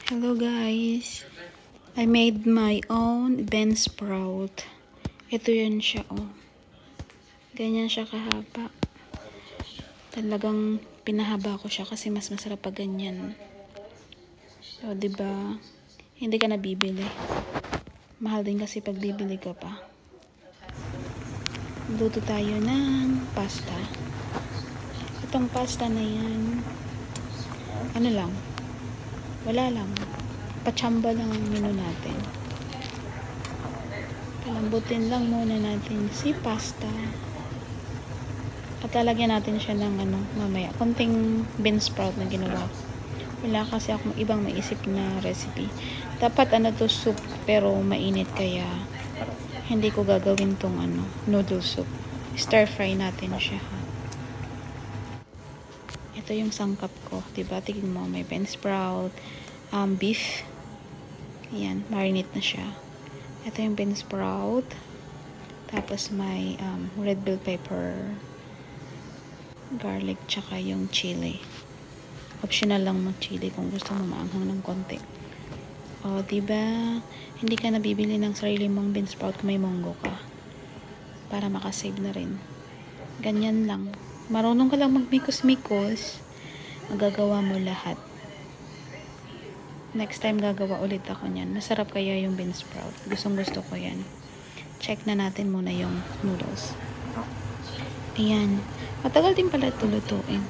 Hello guys, I made my own bean sprout. Ito yun siya, oh. Ganyan siya kahaba. Talagang pinahaba ko siya kasi mas masarap pag ganyan. So, diba? Hindi ka nabibili. Mahal din kasi pag bibili ka pa. Luto tayo ng pasta. Itong pasta na yan, ano lang, wala lang. Patsamba lang ang menu natin. Palambutin lang muna natin si pasta. At lalagyan natin siya ng mamaya. Konting bean sprout na ginawa. Wala kasi akong ibang maisip na recipe. Dapat to soup pero mainit kaya hindi ko gagawin tong noodle soup. Stir fry natin siya. Ito yung sangkap ko. Diba? Tignan mo. May bean sprout, beef. Ayan, marinate na siya. Ito yung bean sprout. Tapos may red bell pepper, garlic, tsaka yung chili. Optional lang mo chili kung gusto mo maanghang ng konti. O, diba? Hindi ka nabibili ng sarili mong bean sprout kung may munggo ka. Para makasave na rin. Ganyan lang. Marunong ka lang magmikos-mikos, magagawa mo lahat. Next time gagawa ulit ako niyan. Masarap kaya yung bean sprout. Gustong gusto ko yan. Check na natin muna yung noodles. Ayan. Matagal din pala ito lutuin.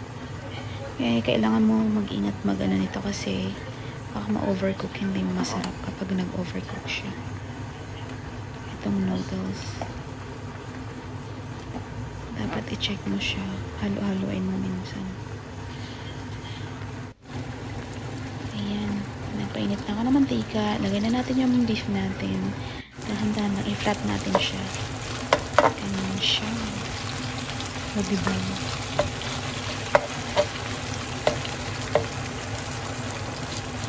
Kaya kailangan mo mag-ingat nito kasi baka ma-overcook. Hindi masarap kapag nag-overcook siya. Itong noodles. Dapat i-check mo siya. Halo-haloin mo minsan. Painit na ako ng mantika. Lagay na natin yung beef natin. Dahan-dahan lang. I-flat natin siya. Ganyan siya. O, diba?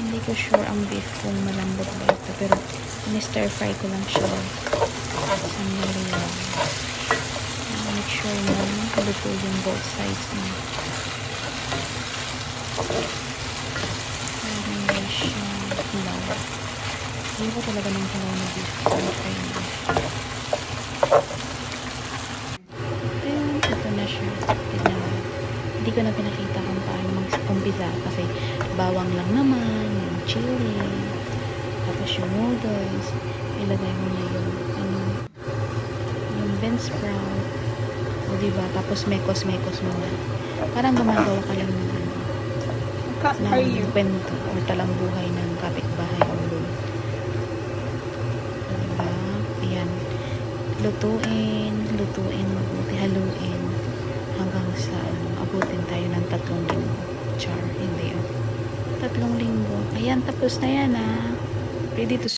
Hindi ko sure ang beef kung malambot ba ito. Pero, stir fry ko lang siya. Sandali lang. Make sure na luto yung both sides niya. Hindi ko talaga ng hilaw na beef. Ayun, ito na siya. Tignan mo. Hindi ko na pinakita kung paano mag-umpisa kasi bawang lang naman, yung chili, tapos yung noodles. Ilagay mo na yung bean sprout. O diba? Tapos mekos-mekos mo na. Parang gumagawa ka lang ng kwento o talambuhay ng kapitbahay mo doon. Diba? Ayan. Lutuin, mabuti, haluin hanggang sa abutin tayo ng 3 linggo. Char, hindi 3 linggo. Ayan, tapos na yan Ready to